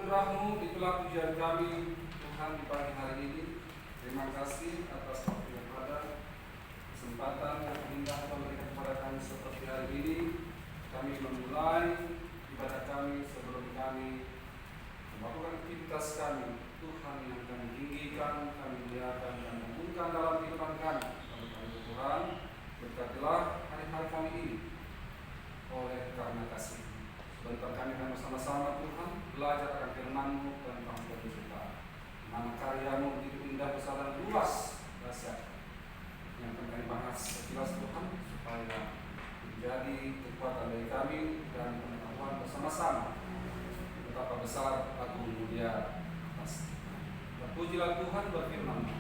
anugerah-Mu, itulah pujian kami Tuhan di pagi hari ini. Terima kasih atas waktu yang ada, kesempatan yang indah Tuhan berikan kepada kami seperti hari ini. Kami memulai ibadah kami sebelum kami melakukan aktivitas kami. Tuhan yang kami tinggikan, kami muliakan dan mengumumkan dalam kehidupan kami. Kami Tuhan, berkatilah hari-hari kami ini oleh karena kasih. Sebentar kami akan bersama-sama Tuhan belajar akan firman-Mu dan panggilan kita. Mana karya-Mu begitu indah, besar dan luas dahsyat yang akan kami bahas sekilas Tuhan, supaya menjadi kekuatan bagi kami dan pengetahuan bersama-sama betapa besar agung mulia atas. Terpujilah Tuhan berfirman-Mu.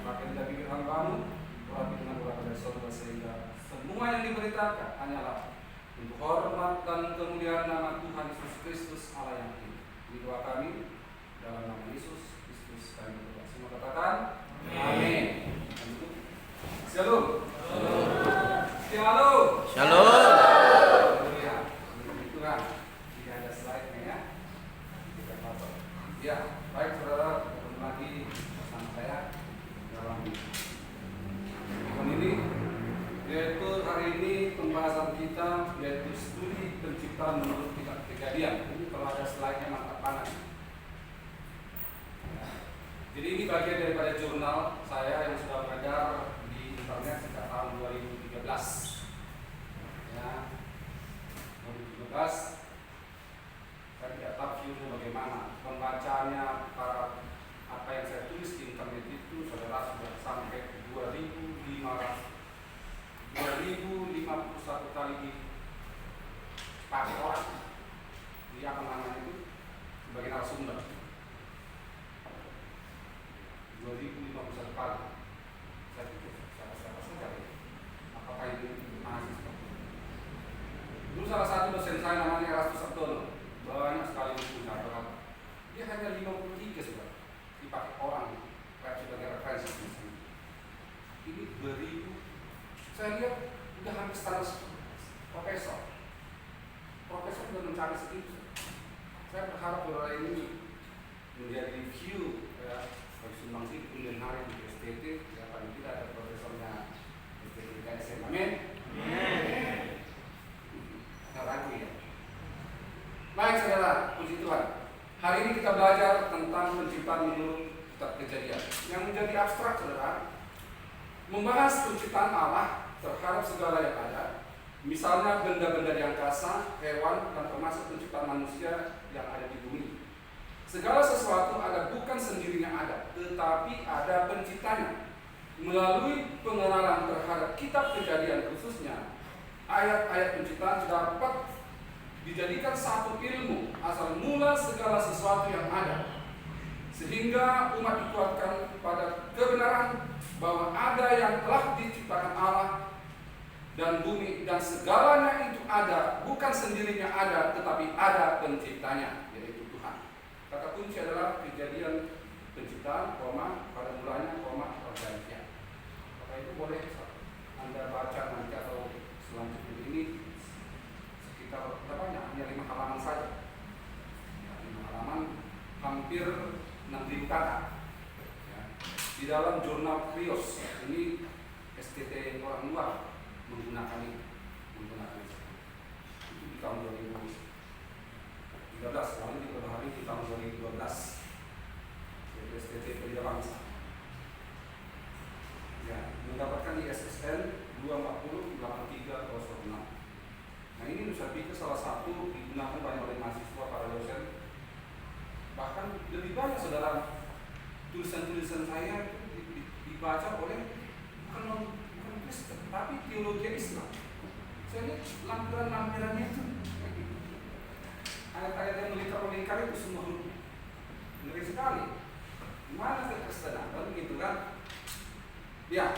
Pakai dari bibir hamba-Mu, tetapi dengan urat dari surga, sehingga semua yang diberitakan hanyalah untuk hormat dan kemuliaan nama Tuhan Yesus Kristus Allah yang hidup. Ini doa kami dalam nama Yesus Kristus kami berdoa. Semua katakan amin. Shalom. Shalom. Shalom. Ya, Tuhan. Tidak ada slide-nya ya. Kita foto. Ya, baik saudara, ketemu lagi bersama saya dalam event ini. Yaitu hari ini pembahasan kita yaitu studi penciptaan menurut kitab Kejadian. Ini kalau ada slide-nya mantap banget. Jadi ini bagian daripada jurnal saya yang sudah beredar di internet sejak tahun 2013. Ya, 2013. Saya tidak tahu view-nya bagaimana. Pembacanya para apa yang saya tulis di internet itu saudara sudah sampai 2.051 kali dipakai orang di apa namanya itu sebagai narasumber. 2.051 kali. Saya pikir siapa saja ya? Apakah ini mahasiswa? Dulu salah satu dosen saya namanya Erastus Abdono, banyak sekali punya berat. Dia hanya 53 sudah dipakai orang sebagai referensi. Ini 2.000. Saya lihat udah hampir standar profesor. Profesor sudah mencari segitu. Saya berharap saudara ini menjadi review ya, bagi sumbangsi kemudian hari di STT. Ya, paling tidak ada profesornya STT KSM. Amin. Ada lagi ya. Baik saudara, puji Tuhan. Hari ini kita belajar tentang penciptaan menurut kitab Kejadian. Yang menjadi abstrak saudara, membahas penciptaan Allah terhadap segala yang ada, misalnya benda-benda di angkasa, hewan, dan termasuk penciptaan manusia yang ada di bumi. Segala sesuatu ada bukan sendirinya ada, tetapi ada penciptanya. Melalui pengenalan terhadap kitab Kejadian khususnya, ayat-ayat penciptaan dapat dijadikan satu ilmu asal mula segala sesuatu yang ada, sehingga umat dikuatkan pada kebenaran bahwa ada yang telah diciptakan Allah dan bumi dan segalanya itu ada, bukan sendirinya ada, tetapi ada penciptanya, yaitu Tuhan. Kata kunci adalah Kejadian penciptaan, pada mulanya, pergantian. Maka itu boleh Anda baca nanti atau selanjutnya ini sekitar berapa? Hanya 5 halaman saja. Ya, 5 halaman, hampir 6.000 kata. Di dalam jurnal Krios, ini STT orang luar menggunakan itu. Itu di tahun 2013, lalu diperbaharui di tahun 2012. Jadi STT Pelita Bangsa. Ya, mendapatkan ISSN 2408306. Nah, ini saya pikir salah satu digunakan banyak oleh mahasiswa, para dosen. Bahkan lebih banyak saudara tulisan-tulisan saya itu dibaca oleh bukan Kristen, tapi teologi Islam. Saya lihat lampiran-lampirannya itu, ayat-ayat yang melingkar itu semua ngeri sekali. Gimana kekristenan? Kan begitu kan? Ya,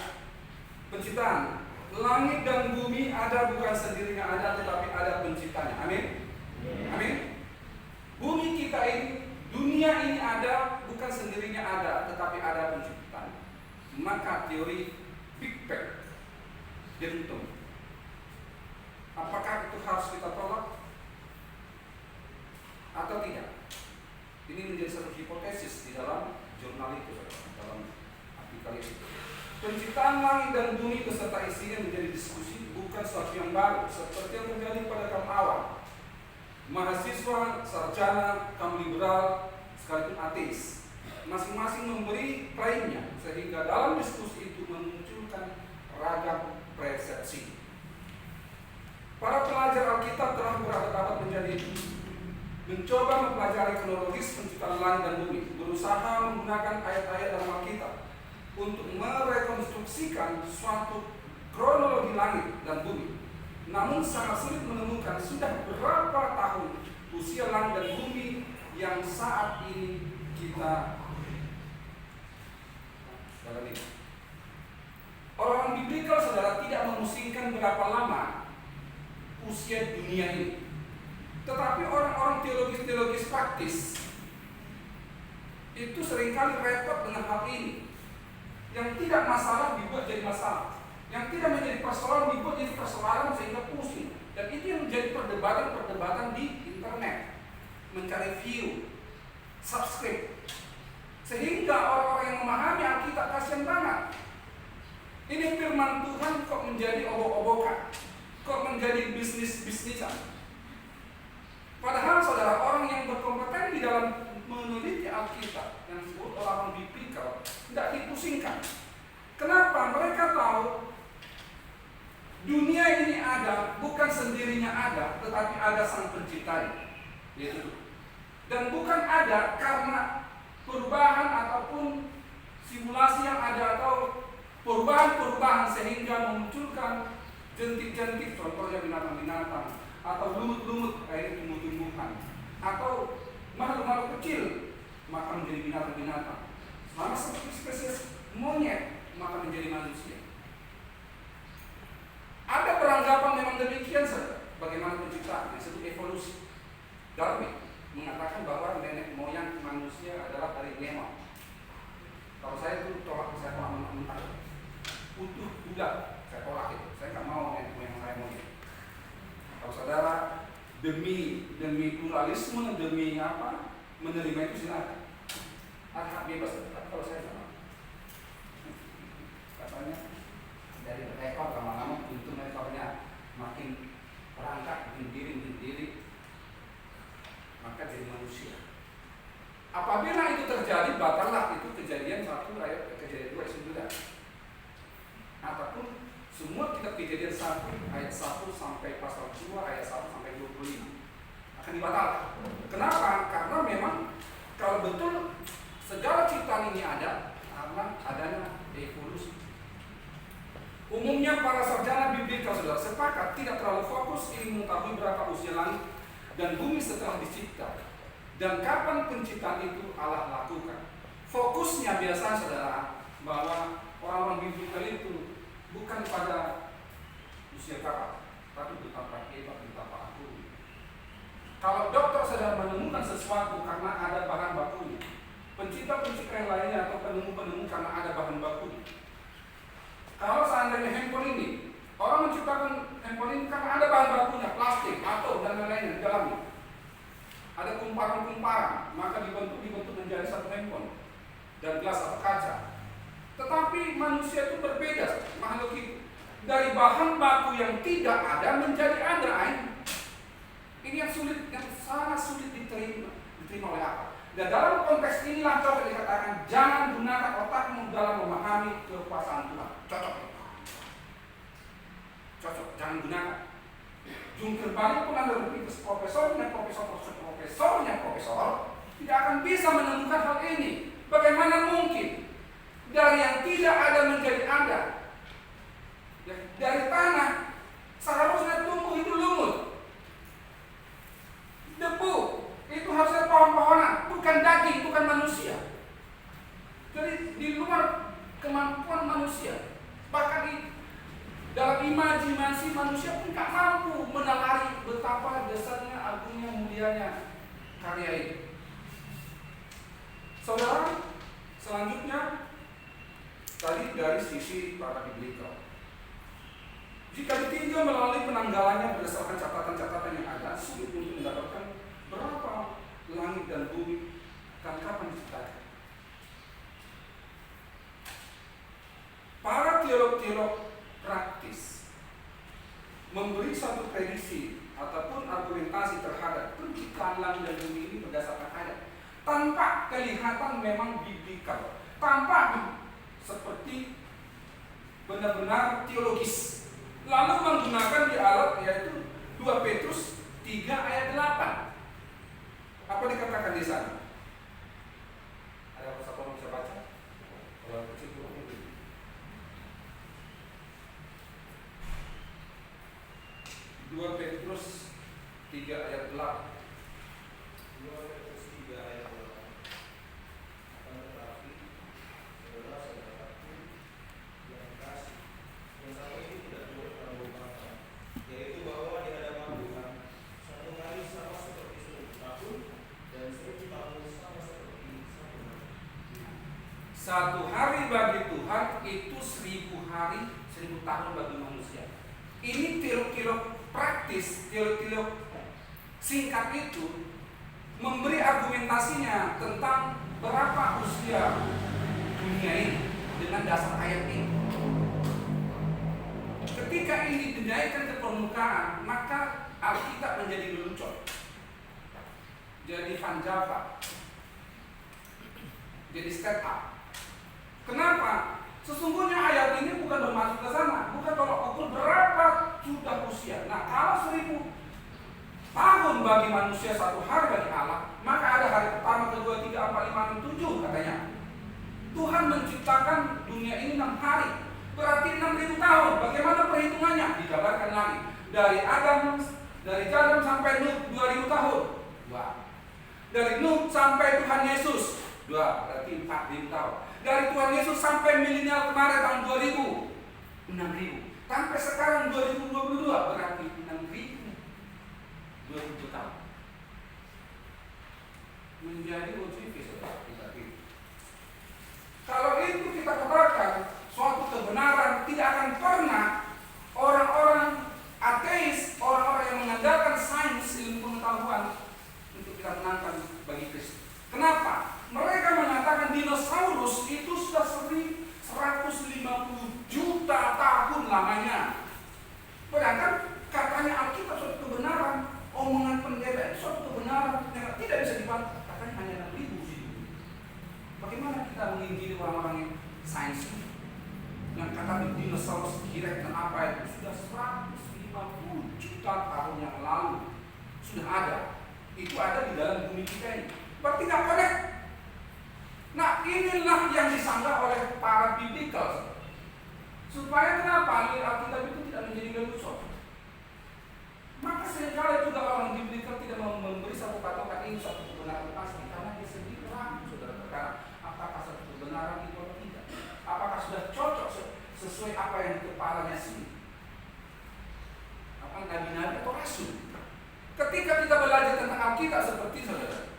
penciptaan. Langit dan bumi ada bukan sendirinya ada, tetapi ada penciptanya. Amin. Amin. Bumi kita ini, dunia ini ada bukan sendirinya ada, tetapi ada penciptaan. Maka teori Big Bang dihitung. Apakah itu harus kita tolak atau tidak? Ini menjadi satu hipotesis di dalam jurnal itu, dalam artikel itu. Penciptaan langit dan bumi beserta isinya menjadi diskusi, bukan sesuatu yang baru, seperti yang terjadi pada kaum awam, mahasiswa, sarjana, kaum liberal, sekalipun ateis. Masing-masing memberi klaimnya, sehingga dalam diskusi itu memunculkan ragam persepsi. Para pelajar Alkitab telah berabad-abad mencoba mempelajari kronologis penciptaan langit dan bumi, berusaha menggunakan ayat-ayat dalam Alkitab untuk merekonstruksikan suatu kronologi langit dan bumi. Namun sangat sulit menemukan sudah berapa tahun usia langit dan bumi yang saat ini kita dalami. Orang biblikal, saudara, tidak memusingkan berapa lama usia dunia ini. Tetapi orang-orang teologis praktis itu seringkali repot dengan hal ini. Yang tidak masalah dibuat jadi masalah, yang tidak menjadi persoalan dibuat jadi persoalan sehingga pusing. Dan itu yang menjadi perdebatan di internet, mencari view, subscribe, sehingga orang-orang yang memahami Alkitab kasihan banget. Ini firman Tuhan kok menjadi obok-obokan, kok menjadi bisnis-bisnisan. Padahal saudara, orang yang berkompeten di dalam meneliti Alkitab, yang disebut orang biblikal, tidak dipusingkan. Kenapa? Mereka tahu dunia ini ada, bukan sendirinya ada, tetapi ada sang penciptanya. Dan bukan ada karena perubahan ataupun simulasi yang ada, atau perubahan-perubahan sehingga memunculkan jentik-jentik, contohnya binatang-binatang, atau lumut-lumut kayak tumbuh-tumbuhan, atau makhluk-makhluk kecil maka menjadi binatang-binatang, sama seperti spesies monyet maka menjadi manusia. Ada beranggapan memang demikian saja. Bagaimana penciptaan disebut evolusi. Darwin mengatakan bahwa nenek moyang manusia adalah dari lemon. Kalau saya itu tolak mentah, utuh bulat, saya tolak itu. Saya nggak mau nenek moyang saya monyet. Kalau saudara demi pluralisme, demi apa, menerima itu silakan. Hak bebas. Tapi kalau saya sama, katanya dari rekor lama-lama untung rekornya makin perangkat, makin diri, maka jadi manusia. Apabila itu terjadi, batallah itu Kejadian 1 ayat Kejadian 2 ayat 9. Ataupun semua kitab Kejadian 1 ayat 1 sampai pasal 2 ayat 1 sampai 25 akan dibatalkan. Kenapa? Karena memang kalau betul segala ciptaan ini ada karena adanya evolusi. Umumnya para sarjana biblikal, saudara, sepakat tidak terlalu fokus ingin mengetahui berapa usia langit dan bumi setelah dicipta dan kapan penciptaan itu Allah lakukan. Fokusnya biasanya, saudara, bahwa orang-orang biblikal itu bukan pada usia kapan, tapi betapa hebat, betapa aku. Kalau dokter sedang menemukan sesuatu karena ada bahan bakunya, pencipta-pencipta yang lainnya atau penemu-penemu karena ada bahan bakunya. Kalau seandainya handphone ini, orang menciptakan handphone ini karena ada bahan bakunya, plastik, atom dan lain-lain di dalamnya. Ada kumparan-kumparan, maka dibentuk menjadi satu handphone dan gelas atau kaca. Tetapi manusia itu berbeda, makhluk itu. Dari bahan baku yang tidak ada menjadi ada. Ini yang sangat sulit diterima oleh apa? Dan dalam konteks inilah coba dikatakan, jangan gunakan otakmu dalam memahami kekuasaan Tuhan. Cocok, jangan gunakan. Jungkir balik pun ada profesor tidak akan bisa menemukan hal ini. Bagaimana mungkin dari yang tidak ada menjadi ada? Dari tanah seharusnya tumbuh itu lumut, debu itu harusnya pohon-pohonan, bukan daging, bukan manusia. Jadi di luar kemampuan manusia. Bahkan dalam imajinasi manusia pun tak mampu menalari betapa dasarnya, agungnya, mulianya karya ini. Saudara, selanjutnya tadi dari sisi para biblikal. Jika ditinjau melalui penanggalannya berdasarkan catatan-catatan yang ada, sulit untuk mendapatkan berapa langit dan bumi kan kapan diciptakan? Para teolog-teolog praktis memberi satu prediksi ataupun argumentasi terhadap penciptaan langit dan bumi ini berdasarkan ayat, tanpa kelihatan memang biblikal, tanpa seperti benar-benar teologis, lalu menggunakan di alat yaitu 2 Petrus 3 ayat 8. Apa dikatakan di sana? Ada siapa yang bisa baca? Kalau kecil kurang itu. 2 Petrus 3 ayat 8. 2 Petrus 3 ayat 8. Akan tetapi saudara-saudaraku yang kasih, yang sama ini tidak boleh kamu lupakan, yaitu bahwa di hadapan Tuhan satu hari sama seperti 1000 tahun dan 1000 tahun sama seperti 1 hari. Satu hari bagi Tuhan itu 1000 hari, 1000 tahun bagi manusia. Ini teolog-teolog praktis, teolog-teolog singkat itu memberi argumentasinya tentang berapa usia dunia ini dengan dasar ayat ini. Ketika ini dinaikkan ke permukaan, maka Alkitab menjadi lelucon, jadi Van Java, jadi step up. Kenapa? Sesungguhnya ayat ini bukan bermaksud ke sana, bukan tolok ukur berapa sudah usia. Nah, kalau 1000 tahun bagi manusia, 1 hari bagi Allah, maka ada hari pertama, kedua, 3, 4, 5, 6, 7 katanya. Tuhan menciptakan dunia ini 6 hari, berarti 6000 tahun. Bagaimana perhitungannya? Dijabarkan lagi. Dari Adam sampai Nuh 2000 tahun. 2. Dari Nuh sampai Tuhan Yesus 2, berarti 4000 tahun. Dari Tuhan Yesus sampai milenial kemarin tahun 2000, 6000. Sampai sekarang 2022 berarti 6020 tahun. Menjadi uji saudara kita itu. Kalau itu kita katakan suatu kebenaran, tidak akan pernah orang-orang ateis, orang-orang yang mengandalkan sains, ilmu pengetahuan untuk kita menangkan bagi Kristus. Kenapa? Mereka mengatakan dinosaurus itu sudah 150 juta tahun lamanya. Sedangkan katanya Alkitab suatu kebenaran, omongan pendeta itu suatu kebenaran yang tidak bisa dibantah. Katanya hanya 6000 sih. Bagaimana kita menginjili orang-orang yang sains ini? Yang kata dinosaurus kira dan apa itu sudah 150 juta tahun yang lalu sudah ada. Itu ada di dalam bumi kita ini. Berarti tidak connect. Nah, inilah yang disanggah oleh para biblikal. Supaya kenapa Alkitab itu tidak menjadi lelucon? Maka seringkali juga orang biblikal tidak mau memberi satu kata ini satu kebenaran pasti, karena dia sendiri ragu, saudara, perkara apakah satu kebenaran itu atau tidak, apakah sudah cocok sesuai apa yang di kepalanya sendiri, apa nabi-nabi atau rasul. Ketika kita belajar tentang Alkitab seperti saudara,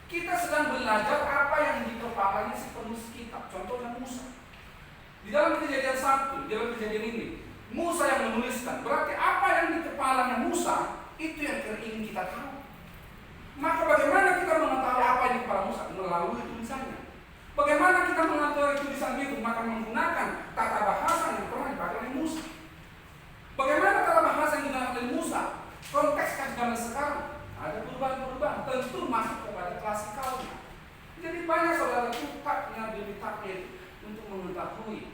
kita sedang belajar apa yang di kepalanya si penulis kitab. Contohnya Musa. Di dalam Kejadian 1, di dalam kejadian ini, Musa yang menuliskan. Berarti apa yang di kepalanya Musa, itu yang ingin kita tahu. Maka bagaimana kita mengetahui apa yang di kepala Musa? Melalui tulisannya. Bagaimana kita mengetahui tulisan itu? Maka menggunakan tata bahasa yang pernah dipakai oleh Musa. Bagaimana tata bahasa yang digunakan oleh Musa? Konteks zaman sekarang. Ada perubahan-perubahan, tentu masuk kepada klasikalnya. Jadi banyak saudara tutaknya, bibliknya itu untuk mengetahui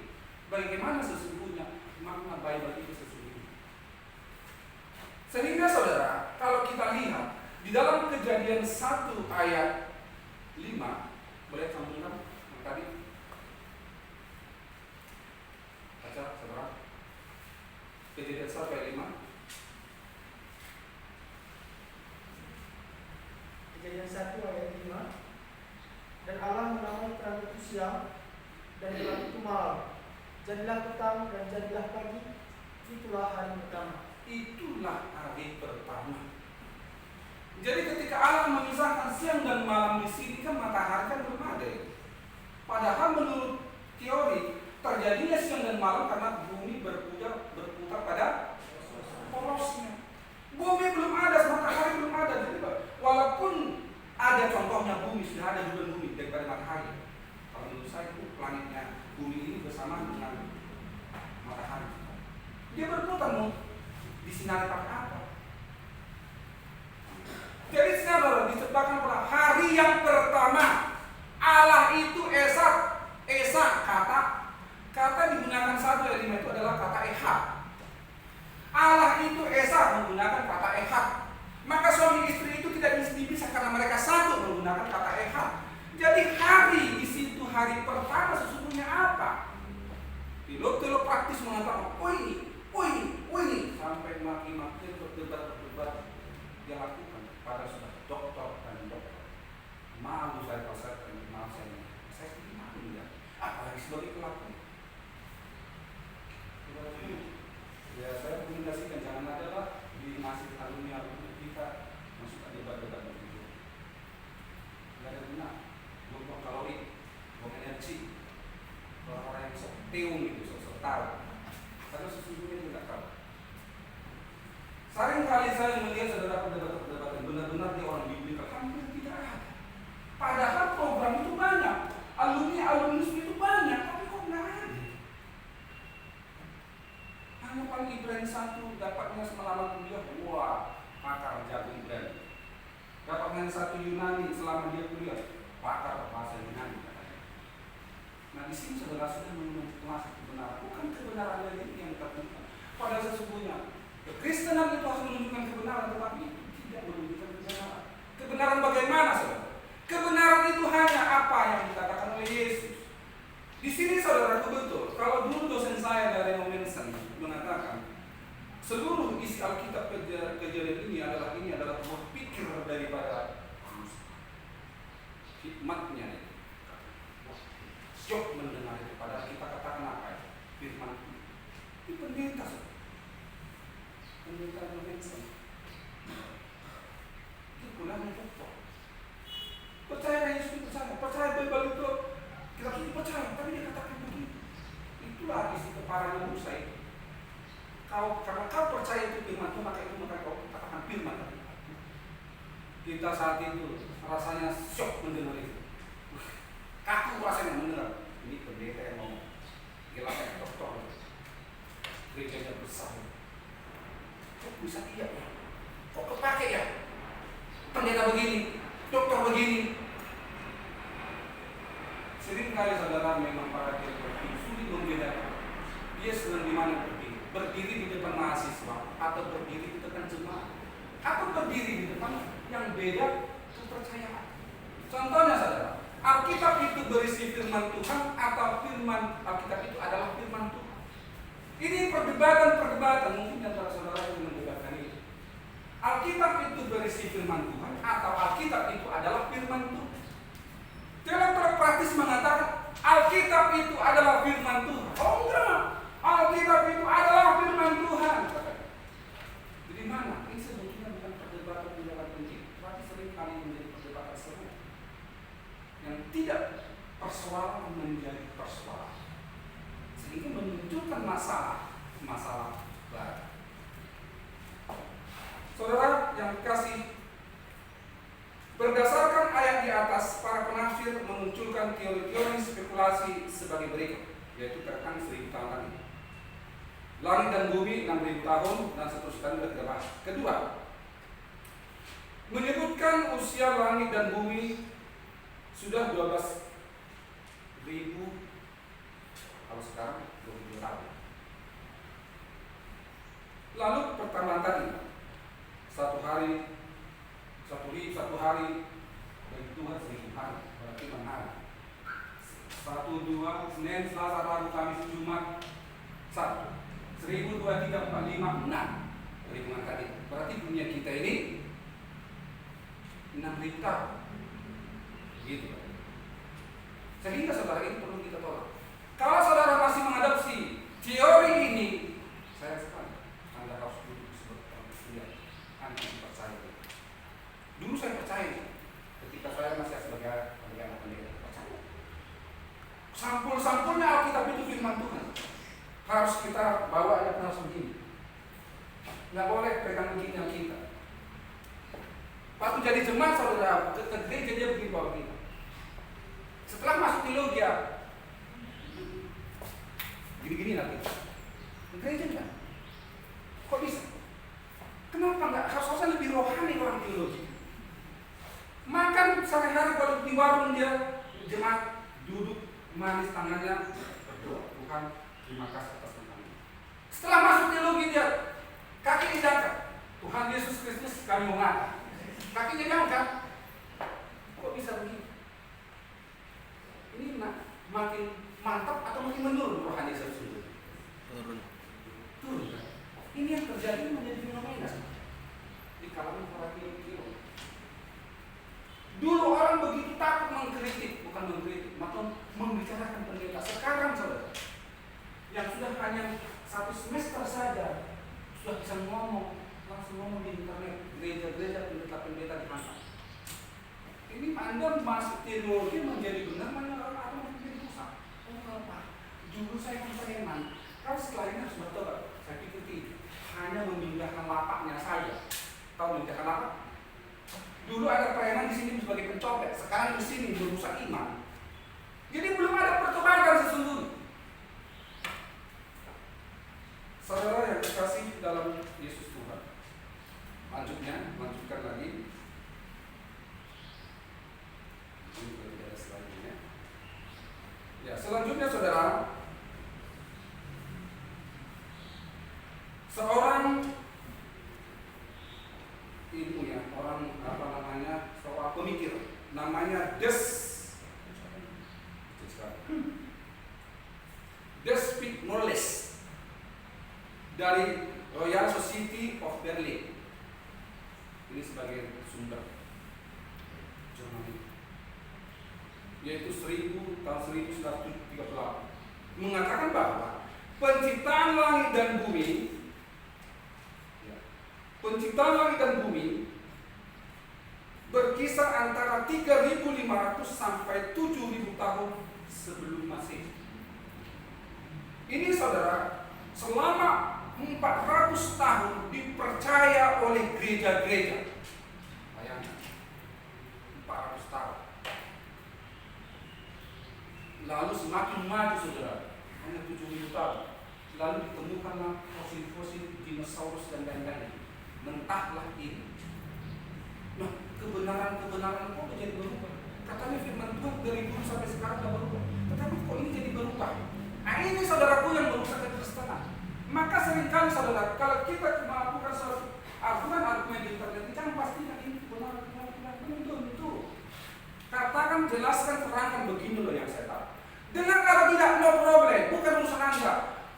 bagaimana sesungguhnya makna Bible itu sesungguhnya. Sehingga saudara, kalau kita lihat di dalam Kejadian 1 ayat 5, boleh sambungkan yang tadi? Baca saudara. Kejadian 1 ayat 5. Kejadian 1 ayat 5. Dan Allah menamai terang itu siang dan gelap itu malam. Jadilah petang dan jadilah pagi. Itulah hari pertama. Itulah hari pertama. Jadi ketika Allah memisahkan siang dan malam di sini, kan matahari kan belum ada. Padahal menurut teori terjadinya siang dan malam karena bumi berputar pada porosnya. Bumi belum ada, matahari belum ada. Jadi walaupun Ada contohnya bumi, sudah ada bulan bumi daripada matahari. Kalau menurut saya itu planetnya bumi ini bersama dengan matahari. Dia berputar mau disinari pakai apa? Jadi saudara diciptakan pada hari yang pertama. Allah itu Esa kata digunakan satu elemen itu adalah kata Ehad. Allah itu Esa menggunakan kata Ehad. Maka suami istri itu tidak bisa dipisah karena mereka satu menggunakan kata Ehad. Jadi hari di situ hari pertama sesungguhnya apa? Teolog praktis mengatakan, oh ini sampai maki-maki berdebat dia lakukan pada sudah dokter dan dokter. Malu saya kalau saya terima saya sedih malu ya. Apalagi sebagai pelaku. Ya saya rekomendasikan jangan ada lah di masjid alumni kita masuk debat-debat begitu. Tidak ada guna. Buang kalori, buang energi. Orang-orang yang sok teung itu, sok tahu. Karena sesungguhnya tidak tahu. Sering kali saya melihat saudara perdebatan benar-benar dia orang biblikal, hampir tidak ada. Padahal program itu banyak, alumni itu banyak, tapi kok nggak ada? Hanya paling Ibrani 1 dapatnya selama kuliah, wah pakar jago Ibrani. Dapatnya 1 Yunani selama dia kuliah, pakar bahasa Yunani. Nah di sini saudara sudah mengenai kebenaran, bukan kebenaran ini yang tertentu. Pada sesungguhnya kekristenan itu harus menunjukkan kebenaran, tetapi itu tidak menunjukkan kebenaran. Kebenaran bagaimana saudara? Kebenaran itu hanya apa yang dikatakan oleh Yesus. Di sini saudara betul. Kalau dulu dosen saya dari Momensen mengatakan seluruh isi Alkitab kejadian ini adalah buah pikir daripada hikmatnya. Syok mendengar itu, padahal kita katakan apa ya? Firman itu pendeta Momensen itu pulangnya dokter. Percaya Yesus, percaya Bible itu kita harus percaya, tapi dia katakan begini. Itulah isi kepala manusia itu. Karena kau percaya itu firman Tuhan, maka kau katakan firman. Kita saat itu rasanya syok mendengar itu. Kaku rasanya mendengar. Ini pendeta yang ngomong. Gila kayak dokter. Gerejanya besar. Kok bisa iya ya? Kok kepake ya? Pendeta begini, dokter begini. Sering kali saudara memang para teolog sulit membedakan. Dia sedang di mana berdiri? Berdiri di depan mahasiswa atau berdiri di depan jemaat atau berdiri di depan yang beda kepercayaan. Contohnya saudara, Alkitab itu berisi firman Tuhan atau firman Alkitab itu adalah firman Tuhan. Ini perdebatan mungkin antara saudara yang mendebatkan ini. Alkitab itu berisi firman Tuhan atau Alkitab itu adalah firman Tuhan. Teolog praktis mengatakan Alkitab itu adalah firman Tuhan. Oh enggak, Alkitab itu adalah firman Tuhan. Jadi mana? Ini sebetulnya bukan perdebatan di dalam Injil, tapi sering kali menjadi perdebatan seru yang tidak persoalan menjadi persoalan, sehingga menunjukkan masalah baru. Saudara yang kasih, berdasarkan ayat di atas, para penafsir memunculkan teori-teori spekulasi sebagai berikut, yaitu tentang 1000 tahun lagi. Langit dan bumi 6000 tahun dan seterusnya kita bahas. Kedua, menyebutkan usia langit dan bumi sudah 12.000, kalau sekarang 20 tahun. Lalu pertambahan tadi, satu hari bagi Tuhan 1000 hari, berarti 6 hari. 1, 2, Senin, Selasa, Rabu, Kamis, Jumat, Sabtu. 1, 2, 3, 4, 5, 6 perhitungan tadi. Berarti dunia kita ini 6.000 tahun. Gitu. Sehingga saudara ini perlu kita tolak. Kalau saudara masih mengadopsi teori ini, saya sekali Anda harus duduk sebagai orang Kristen. Anda percaya. Dulu saya percaya, ketika saya masih sebagai anak pendeta, percaya. Sampul-sampulnya Alkitab itu firman Tuhan. Harus kita bawa ayat harus begini. Nggak boleh pegang begini yang kita. Waktu jadi jemaat saudara ke gereja kan sehari-hari kalau di warung dia jemaat duduk manis tangannya berdoa, bukan terima kasih atas tangannya. Setelah masuk teologi dia kaki diangkat, Tuhan Yesus Kristus kami mengangkat, kakinya diangkat. Kok bisa begitu? Ini makin mantap atau makin menurun rohani sesungguhnya? Turun kan? Ini yang terjadi menjadi fenomena di kalangan para teolog. Dulu orang begitu takut mengkritik, bukan mengkritik, maka membicarakan pendeta. Sekarang saudara, yang sudah hanya 1 semester saja sudah bisa ngomong, langsung ngomong di internet, gereja-gereja pendeta-pendeta dihantam. Ini Anda masuk teologi menjadi benar atau menjadi rusak? Dulu saya kan preman, kalau setelah ini harus bertobat. Saya pikir tidak, hanya memindahkan lapaknya saja. Tahu memindahkan lapak? Dulu ada preman di sini sebagai pencopet, sekarang di sini merusak iman. Jadi belum ada pertobatan sesungguhnya. Saudara yang dikasih dalam Yesus Tuhan. Lanjutkan lagi. Ini juga ada selanjutnya. Ya, selanjutnya saudara, seorang seorang pemikir namanya Despit Morales dari Royal Society of Berlin. Ini sebagai sumber Jerman, yaitu tahun 1938, mengatakan bahwa penciptaan langit dan bumi berkisar antara 3.500 sampai 7.000 tahun sebelum Masehi. Ini saudara, selama 400 tahun dipercaya oleh gereja-gereja. Bayangkan, 400 tahun. Lalu semakin maju saudara, hanya 7.000 tahun. Lalu ditemukanlah fosil-fosil dinosaurus dan lain-lain. Mentahlah ini. Nah, kebenaran kok jadi berubah? Katanya firman Tuhan dari dulu sampai sekarang tidak berubah. Tetapi kok ini jadi berubah? Nah, ini saudaraku yang merusak kekristenan. Maka seringkali saudara, kalau kita melakukan suatu argumen di internet, jangan pastikan ini benar, belum tentu. Katakan, jelaskan, terangkan, begini loh yang saya tahu. Dengar kalau tidak, no problem, bukan urusan Anda.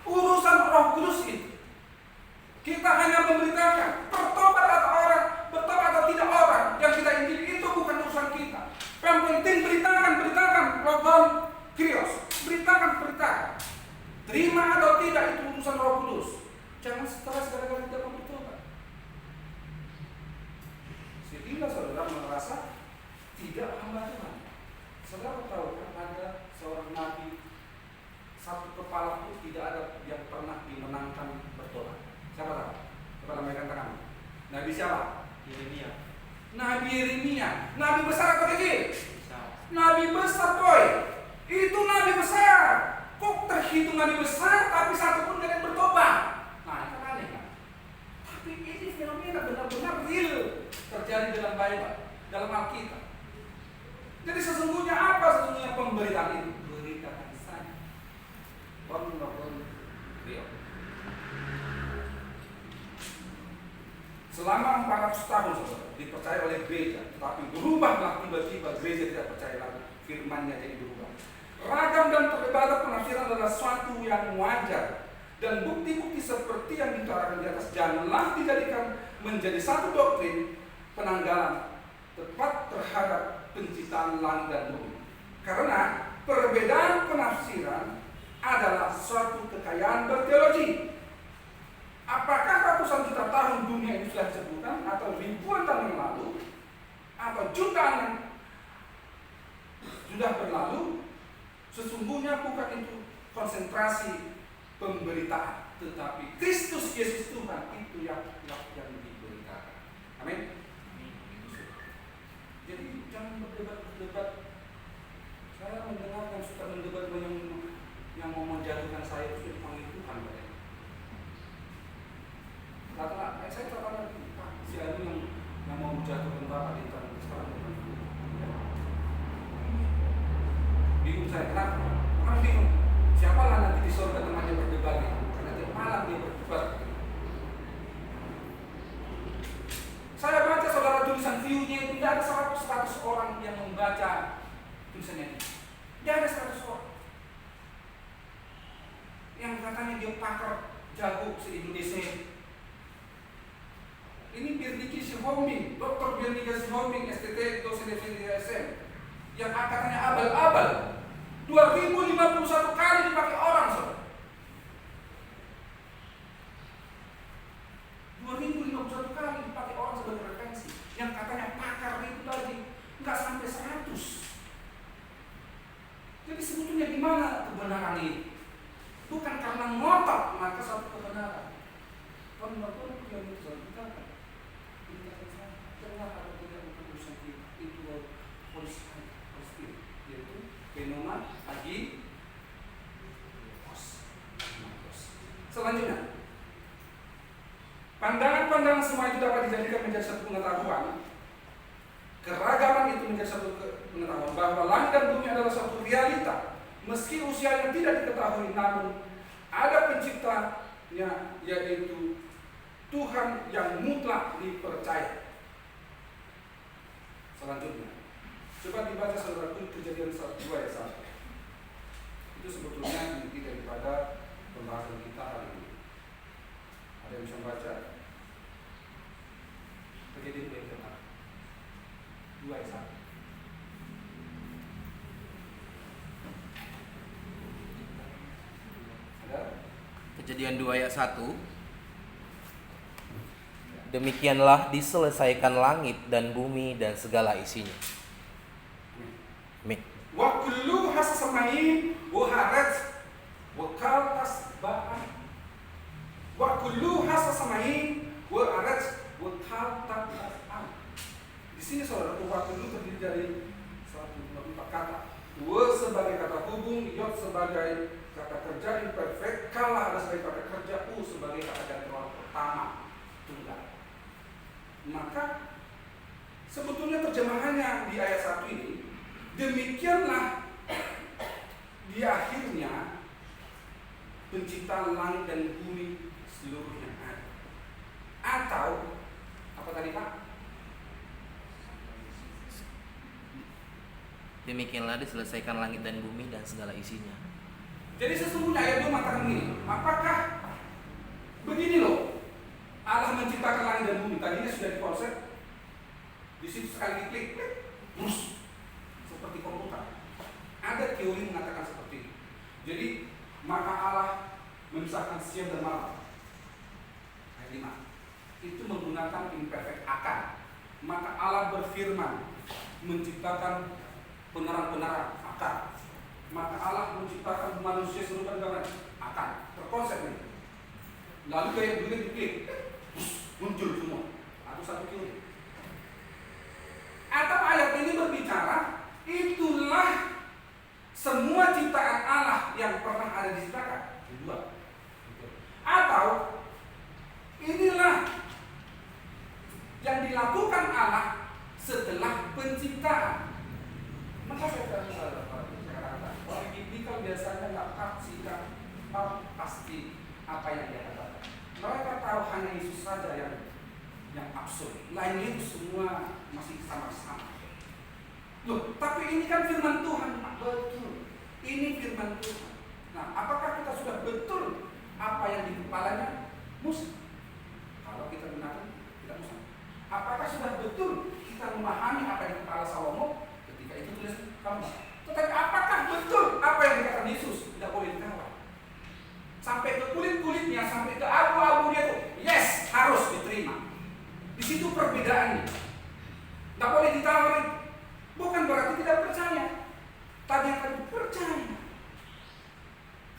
Urusan Roh Kudus itu. Kita hanya memberitakan bertobat atau tidak orang yang kita injili, itu bukan urusan kita. Yang penting beritakan Roh Krios, beritakan. Terima atau tidak itu urusan Roh Kudus. Jangan stres gara-gara tidak mau bertobat. Sehingga saudara merasa tidak hamba Tuhan. Saudara tahu kan ada seorang nabi, satu kepala pun tidak ada yang pernah dimenangkan bertobat. Siapa tahu? Coba lambaikan tangan. Nabi siapa? Nabi Yeremia. Nabi besar atau kecil? Nabi besar boy. Itu nabi besar. Kok terhitung nabi besar tapi satu pun tidak yang bertobat? Nah, itu aneh kan? Tapi ini fenomena benar-benar real terjadi dalam Bible, dalam Alkitab. Jadi sesungguhnya apa sesungguhnya pemberitaan itu? Beritakan saja. Real. Selama 400 tahun saudara dipercaya oleh gereja, tetapi berubahlah tiba-tiba gereja tidak percaya lagi, firman-Nya jadi berubah. Ragam dan perdebatan penafsiran adalah suatu yang wajar, dan bukti-bukti seperti yang diutarakan di atas janganlah dijadikan menjadi satu doktrin penanggalan tepat terhadap penciptaan langit dan bumi. Karena perbedaan penafsiran adalah suatu kekayaan berteologi. Apakah ratusan juta tahun dunia ini sudah disebutkan, atau ribuan tahun yang lalu, atau jutaan yang sudah berlalu, sesungguhnya bukan itu konsentrasi pemberitaan, tetapi Kristus Yesus Tuhan itu yang diberitakan. Amin. Jadi jangan berdebat. Saya mendengar yang suka mendebat yang mau menjatuhkan saya itu dipanggil Tuhan. Katakan, saya katakan si Adi yang mau menjatuhkan Bapak di tangan sekarang. saya. Kenapa? Orang bingung. Siapalah nanti di surga temannya berdebat itu? Karena tiap malam dia berdebat. Saya baca saudara tulisan view-nya itu tidak ada 100 orang yang membaca tulisannya ini. Tidak ada 100 orang. Yang katanya dia pakar jago se-Indonesia. Ini Birniki Sihombing, Dr. Birniki Sihombing, STT, dosen FSM, yang katanya abal-abal 2051 kali dipakai orang, saudara. 2051 kali dipakai orang sebagai referensi. Yang katanya pakar itu tadi nggak sampai 100. Jadi sebetulnya di mana kebenaran ini? Bukan karena ngotot maka satu kebenaran. Kalau betul yang itu kita jangan ada tidak urusan itu politik, yaitu fenomena lagi. Selanjutnya, pandangan-pandangan semua itu dapat dijadikan menjadi satu pengetahuan. Keragaman itu menjadi satu pengetahuan bahwa langit dan bumi adalah suatu realita. Meski usianya tidak diketahui, namun ada penciptanya, yaitu Tuhan yang mutlak dipercaya. Selanjutnya, coba dibaca saudaraku Kejadian 1:2 ayat 1. Itu sebetulnya inti daripada pembahasan kita hari ini. Ada yang bisa membaca? Kejadian 2 ayat 1. Ada? Kejadian 2 ayat 1. Demikianlah diselesaikan langit dan bumi dan segala isinya. Amin. Wa kullu hasamain wa harat wa kaltas ba'an. Wa kullu hasamain wa harat wa kaltas ba'an. Di sini saudara, wa kullu terdiri dari 1, 2, 4 kata. Wa sebagai kata hubung, yod sebagai kata kerja imperfect, kala ada sebagai kata kerja, u sebagai kata ganti pertama tunggal. Maka sebetulnya terjemahannya di ayat 1 ini, demikianlah di akhirnya penciptaan langit dan bumi seluruhnya ada. Atau apa tadi Pak? Demikianlah diselesaikan langit dan bumi dan segala isinya. Jadi sesungguhnya ayat 2 mengatakan begini, apakah begini loh, Allah menciptakan langit dan bumi, tadinya sudah dikonsep, di situ sekali klik, terus seperti komputer. Ada teori mengatakan seperti itu. Jadi maka Allah memisahkan siang dan malam. Ayat 5. Itu menggunakan imperfect akar. Maka Allah berfirman menciptakan penerang-penerang akar. Maka Allah menciptakan manusia serupa dengan akar. Terkonsep ini. Lalu kayak begini diklik, muncul semua. Atau satu teori. Atau ayat ini berbicara, itulah semua ciptaan Allah yang pernah ada diciptakan. Kedua. Atau inilah yang dilakukan Allah setelah penciptaan. Maka saya katakan, orang biblical biasanya nggak pasti apa yang dia katakan. Mereka tahu hanya Yesus saja yang absurd. Lainnya itu semua masih sama-sama. Loh, tapi ini kan firman Tuhan, Pak. Betul. Ini firman Tuhan. Nah, apakah kita sudah betul apa yang di kepalanya? Musa. Kalau kita gunakan, tidak Musa. Apakah sudah betul kita memahami apa yang di kepala Salomo? Ketika itu tulis kamu. Tetapi apakah betul apa yang dikatakan Yesus? Tidak boleh ditawar. Sampai ke kulit-kulitnya, sampai ke abu-abunya itu, yes, harus diterima. Di situ perbedaannya. Tidak boleh ditawar. Bukan berarti tidak percaya. Tadi akan percaya.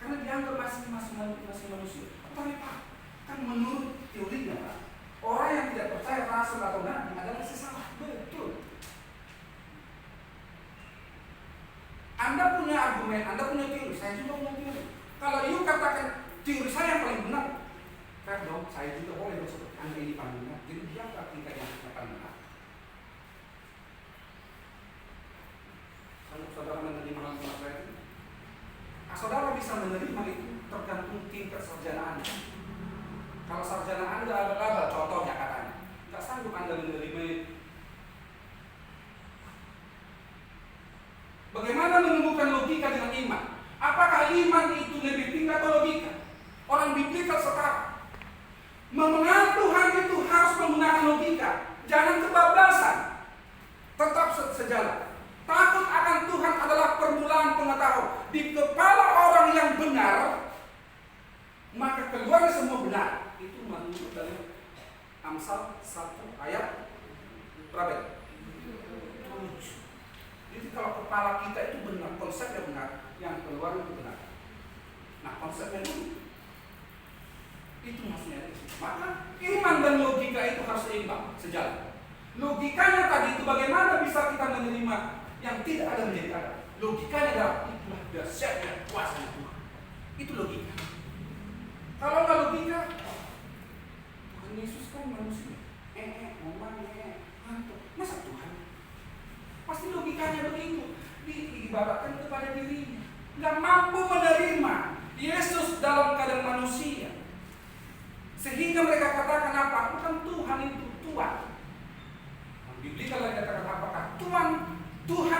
Karena dianggap masih manusia. Tapi Pak, kan menurut teorinya Pak, orang yang tidak percaya rasul atau nabi adalah sesama. Betul. Anda punya argumen, Anda punya teori, saya juga punya teori. Kalau you katakan teori saya yang paling benar, kan dong, saya juga boleh seperti Anda ini panggungnya. Jadi biarlah kita yang paling benar. Kalau saudara menerima hal saya, bisa menerima itu tergantung tingkat sarjana Anda. Kalau sarjana Anda abal-abal, contohnya katanya, nggak sanggup Anda menerima. Bagaimana menumbuhkan logika dengan iman? Apakah iman itu lebih tinggi atau logika? Orang biblikal sekarang mengenal Tuhan itu harus menggunakan logika, jangan kebablasan, tetap sejalan. Takut akan Tuhan adalah permulaan pengetahuan. Di kepala orang yang benar, maka keluar semua benar. Itu menurut dari Amsal 1 ayat berapa? 7. Jadi kalau kepala kita itu benar, konsepnya benar, yang keluar itu benar. Nah, konsepnya itu maksudnya. Maka iman dan logika itu harus seimbang, sejalan. Logikanya tadi itu bagaimana bisa kita menerima yang tidak ada menjadi ada. Logikanya adalah itulah dahsyatnya kuasa Tuhan. Itu logika. Kalau nggak logika, Tuhan Yesus kan manusia. Ngomong ngantuk. Masa Tuhan? Pasti logikanya begitu. Diibaratkan kepada dirinya. Nggak mampu menerima Yesus dalam keadaan manusia. Sehingga mereka katakan apa? Bukan Tuhan itu Tuhan. Biblia kalau dikatakan apakah Tuhan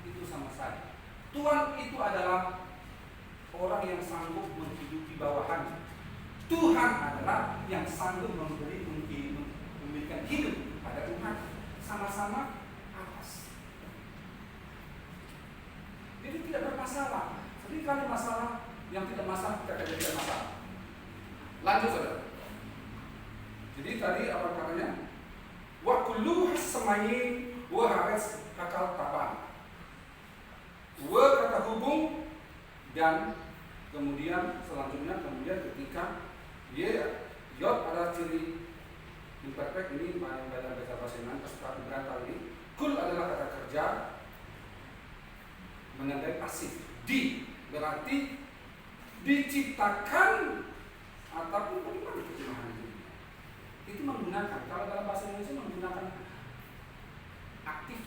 itu sama saya. Tuhan itu adalah orang yang sanggup menghidupi bawahannya. Tuhan adalah yang sanggup memberikan hidup pada Tuhan. Sama-sama atas. Jadi tidak bermasalah. Jadi kalau masalah yang tidak masalah kita akan jadi masalah. Lanjut saudara. Jadi tadi apa katanya? Wa kullu samayin wa haras kakal taban. Wa kata hubung dan kemudian selanjutnya ketika yod adalah ciri imperfect ini dalam bahasa Yunani seperti berantau ini. Kul adalah kata kerja menandai pasif. Di berarti diciptakan ataupun bagaimana terjemahan ini? Itu menggunakan, kalau dalam bahasa Indonesia menggunakan aktif,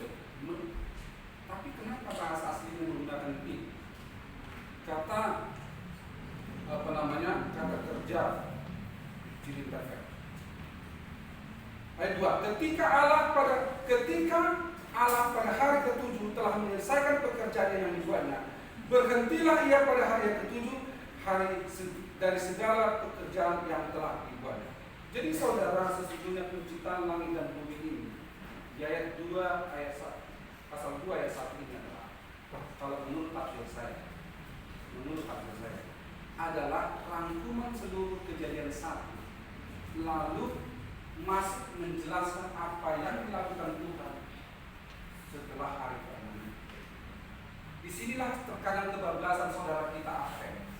tapi kenapa bahasa aslinya menggunakan ini? Kata kata kerja ciri perfect. Ayat 2. Ketika Allah pada hari ke-7 telah menyelesaikan pekerjaan yang dibuatnya, berhentilah ia pada hari yang ke-7 dari segala pekerjaan yang telah dibuatnya. Jadi saudara, sesungguhnya penciptaan langit dan bumi ini di ayat 2 ayat 1, pasal 2 ayat 1 ini adalah, kalau menurut tafsir saya adalah rangkuman seluruh kejadian 1, lalu masuk menjelaskan apa yang dilakukan Tuhan setelah hari ke-6. Disinilah terkadang kebablasan saudara kita Advent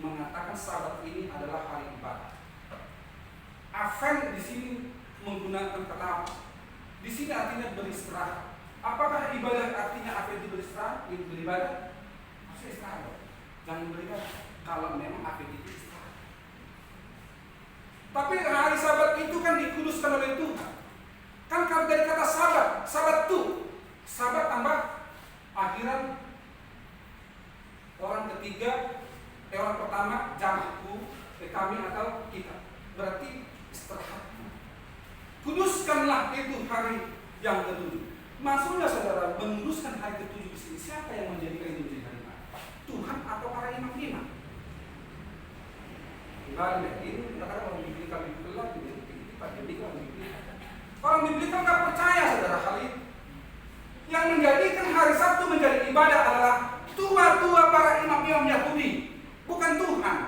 mengatakan Sabat ini adalah hari ibadah. Advent di sini menggunakan kata apa? Di sini artinya beristirahat. Apakah ibadah artinya Advent itu beristirahat? Beribadah? Maksudnya istirahat. Jangan beribadah kalau memang Advent itu istirahat. Tapi hari Sabat itu kan dikuduskan oleh Tuhan. Kan kalau dari kata Sabat tuh, Sabat tambah akhiran orang ketiga, orang pertama jamakku, kami atau kita. Berarti istirahat. Kuduskanlah itu hari yang ke-7. Maksudnya saudara, menguduskan hari ke-7 di sini, siapa yang menjadikan itu menjadi hari ibadah? Tuhan atau para imam-imam? Ini katakan orang biblikal orang biblikal nggak percaya saudara hal itu. Yang menjadikan hari Sabtu menjadi ibadah adalah tua-tua para imam-imam Yahudi, bukan Tuhan.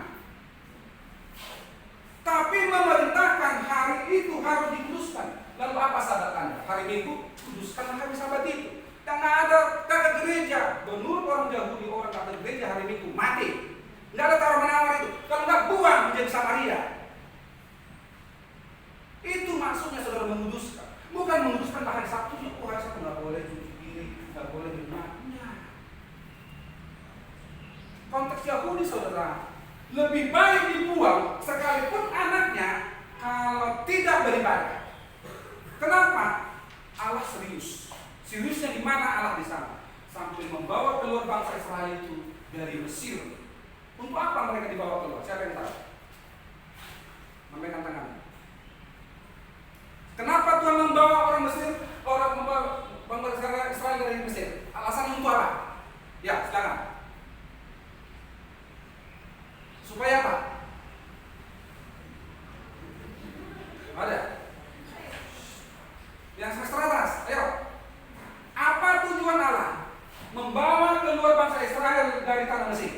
Tapi memerintahkan hari itu harus dikuduskan. Lalu apa Sabat Anda? Hari Minggu, kuduskan hari Sabat itu. Dan ada kata gereja. Menurut orang Yahudi, orang kata gereja hari Minggu mati. Nggak ada tawar-menawar itu. Kalau nggak buang menjadi Samaria. Itu maksudnya saudara menguduskan. Bukan menguduskan hari Sabtu. Hari Sabtu nggak boleh cuci piring, nggak boleh minumnya. Konteks Yahudi saudara, lebih baik dibuang sekalipun anaknya kalau tidak beribadah. Kenapa? Allah serius. Seriusnya di mana Allah di sana? Sampai membawa keluar bangsa Israel itu dari Mesir Untuk apa mereka dibawa keluar? Siapa yang tahu? Lambaikan tangan. Kenapa Tuhan membawa orang Mesir, membawa bangsa Israel dari Mesir? Alasan untuk apa? Ya, silakan. Supaya apa? Ada? Yang keras, ayo. Apa tujuan Allah membawa keluar bangsa Israel dari tanah Mesir?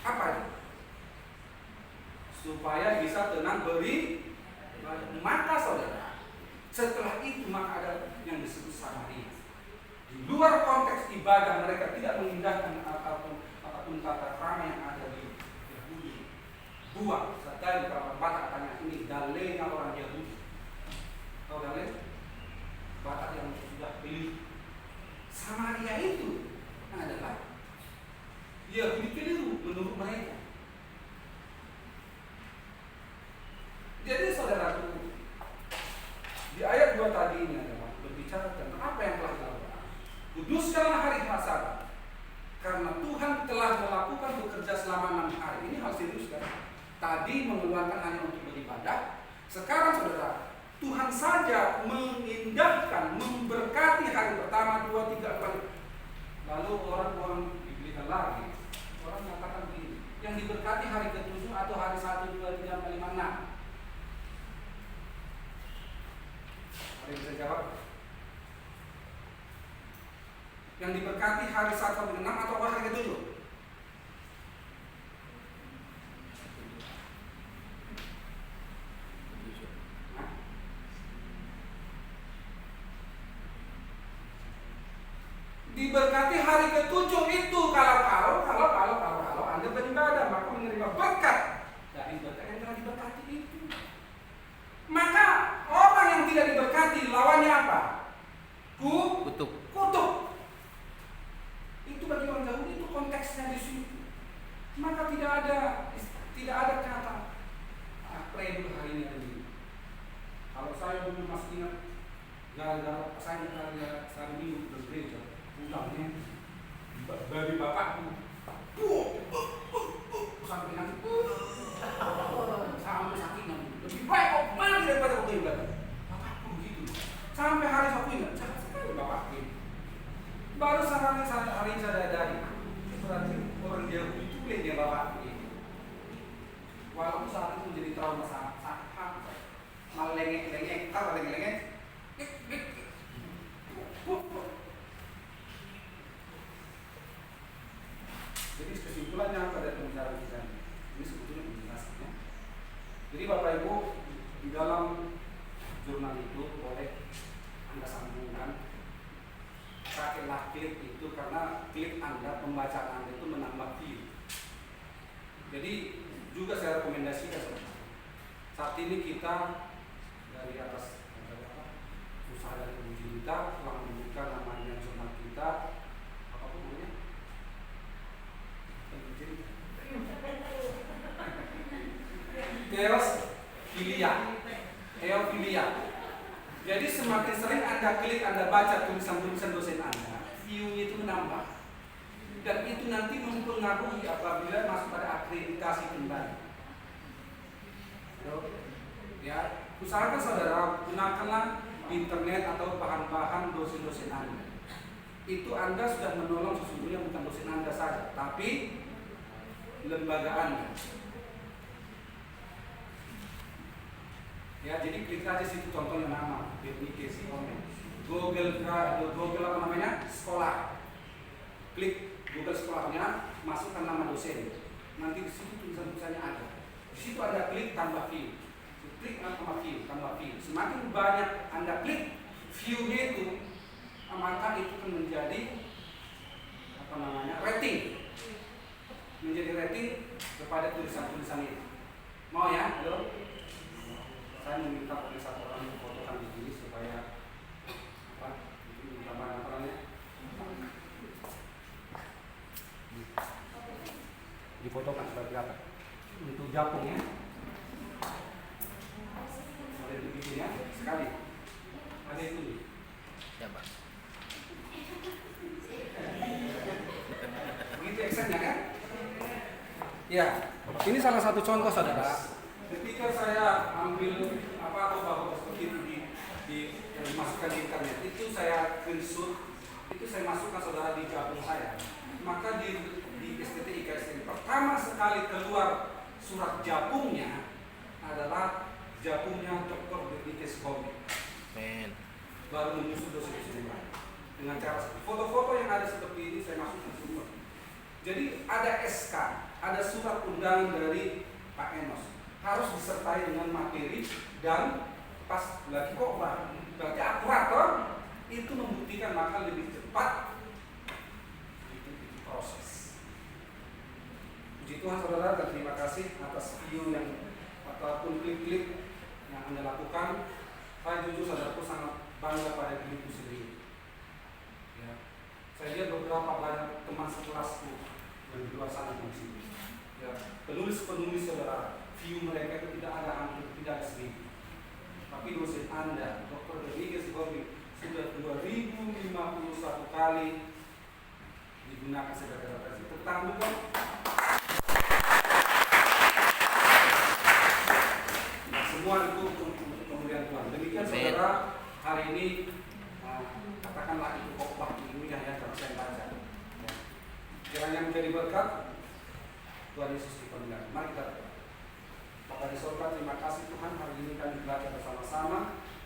Apa itu? Supaya bisa tenang beri. Maka saudara, setelah itu maka ada yang disebut Samaria. Di luar konteks ibadah mereka tidak mengindahkan apapun tata krama yang ada di Yahudi. Buang. Tadi kalau Batak katanya ini dalenya orang Yahudi. Tahu dalenya? Batak yang sudah beli. Samaria itu adalah Yahudi keliru menurut mereka. Jadi saudaraku, di ayat 2 tadi ini adalah berbicara tentang apa yang telah dilakukan. Kuduskanlah hari Paskah, karena Tuhan telah melakukan bekerja selama 6 hari. Ini hal serius kan? Tadi mengeluarkan hanya untuk beribadah. Sekarang saudara, Tuhan saja mengindahkan, memberkati hari pertama, 2, 3, 4. Lalu orang dibelikan lagi. Orang mengatakan begini, yang diberkati hari ke-7 atau hari 1, 2, 3, 4, 5, 6. Ada yang bisa jawab? Yang diberkati hari 1 sampai 6 atau hari ke-7? Diberkati hari ke-7 itu kalau Anda beribadah maka menerima berkat dari berkat yang telah diberkati itu. Maka orang yang tidak diberkati lawannya apa? Kutuk. Itu bagi orang Yahudi itu konteksnya di situ. Maka tidak ada kata pray dulu hari ini ada ini. Kalau saya dulu masih ingat gara-gara saya hari minggu bergereja pulangnya dari bapakku sampai nanti sampai sakitnya lebih baik kok mati daripada kau ibadah. Bapakku begitu sampai hari Sabtu ingat jangan sekali bapakku. Baru hari ini saya dari berarti orang Yahudi itu dia bapakku ini. Walaupun saat itu menjadi trauma sangat malah lengek kalau lengek jadi kesimpulannya pada pembicaraan kita ini sebetulnya penjelasannya. Jadi Bapak Ibu di dalam jurnal itu boleh Anda sambungkan, pakailah klik itu karena klik Anda, pembacaan Anda itu menambah view. Jadi juga saya rekomendasikan saat ini kita dari atas usaha dari uji kita telah membuka namanya jurnal kita apa pun namanya Theophilia. Jadi semakin sering Anda klik, Anda baca tulisan-tulisan dosen Anda, view-nya itu menambah. Dan itu nanti mempengaruhi apabila masuk pada akreditasi kembali. Ya, usahakan saudara gunakanlah internet atau bahan-bahan dosen-dosen Anda. Itu Anda sudah menolong sesungguhnya bukan dosen Anda saja, tapi lembaga Anda. Ya, jadi klik aja situ contohnya nama BPKC Online. Google apa namanya? Sekolah. Klik Google sekolahnya, masukkan nama dosen. Nanti di situ tulisan-tulisannya ada. Di situ ada klik tambah view. Klik tambah view. Semakin banyak Anda klik view-nya itu, maka itu akan menjadi apa namanya? Rating. Menjadi rating kepada tulisan-tulisan itu. Mau ya? Halo? Saya meminta pada satu orang memfotokan di sini supaya apa? Itu gambar apa namanya? Difotokan seperti apa? Untuk japung ya. Ada di sini ya, sekali. Ada itu. Ya, Pak. Begitu Ya, ini salah satu contoh saudara. Ketika saya ambil apa seperti itu yang dimasukkan di internet, itu saya screenshot, itu saya masukkan saudara di japung saya. Maka di STTIK pertama sekali keluar surat japungnya adalah japungnya Dr. Bernice Gomi. Amin. Baru menyusul dosis semua dengan cara foto-foto yang ada seperti ini saya masukkan semua. Jadi ada SK, ada surat undangan dari Pak Enos, harus disertai dengan materi dan pas lagi khotbah. Berarti akurat toh? Itu membuktikan maka lebih cepat itu proses. Puji Tuhan saudara, dan terima kasih atas video yang ataupun klik-klik yang Anda lakukan. Saya jujur saudaraku sangat bangga pada diriku sendiri. Ya. Saya lihat beberapa banyak teman sekelasku yang di luar sana di sini. Ya. Penulis-penulis saudara, view mereka itu tidak ada hampir tidak ada sedikit. Tapi dosen Anda, Dr. Bernice Gomi, sudah 2051 kali digunakan sebagai referensi. Tentang bukan? Semua itu untuk kemudian Tuhan. Demikian saudara, hari ini katakanlah itu khotbah ini yang saya baca. Kiranya menjadi berkat. Tuhan Yesus dipermuliakan. Mari kita berdoa. Bapa di surga, terima kasih Tuhan, hari ini kami belajar bersama-sama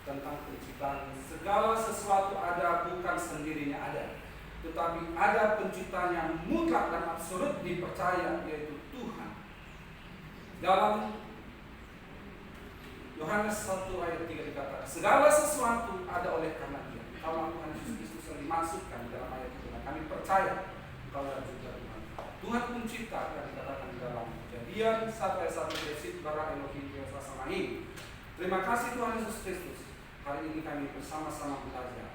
tentang penciptaan. Segala sesuatu ada bukan sendirinya ada, tetapi ada penciptaan yang mutlak dan absolut dipercaya, yaitu Tuhan. Dalam Yohanes 1 ayat 3 dikatakan, segala sesuatu ada oleh karena Dia. Kalau Tuhan Yesus Kristus yang dimasukkan dalam ayat itu, dan kami percaya kalau juga Tuhan. Tuhan pencipta yang dikatakan di dalam Kejadian 1 ayat 1 Bereshit bara Elohim Yahweh Samaim. Terima kasih Tuhan Yesus Kristus. Hari ini kami bersama-sama belajar.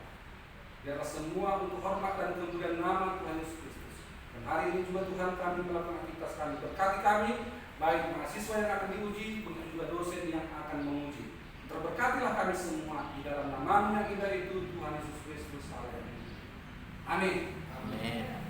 Biarlah semua untuk hormat dan kemuliaan nama Tuhan Yesus Kristus. Dan hari ini juga Tuhan kami melakukan aktivitas kami. Berkati kami, baik mahasiswa yang akan diuji, begitu juga dosen yang akan menguji. Terberkatilah kami semua di dalam nama yang indah itu, Tuhan Yesus Kristus. Amin. Amin.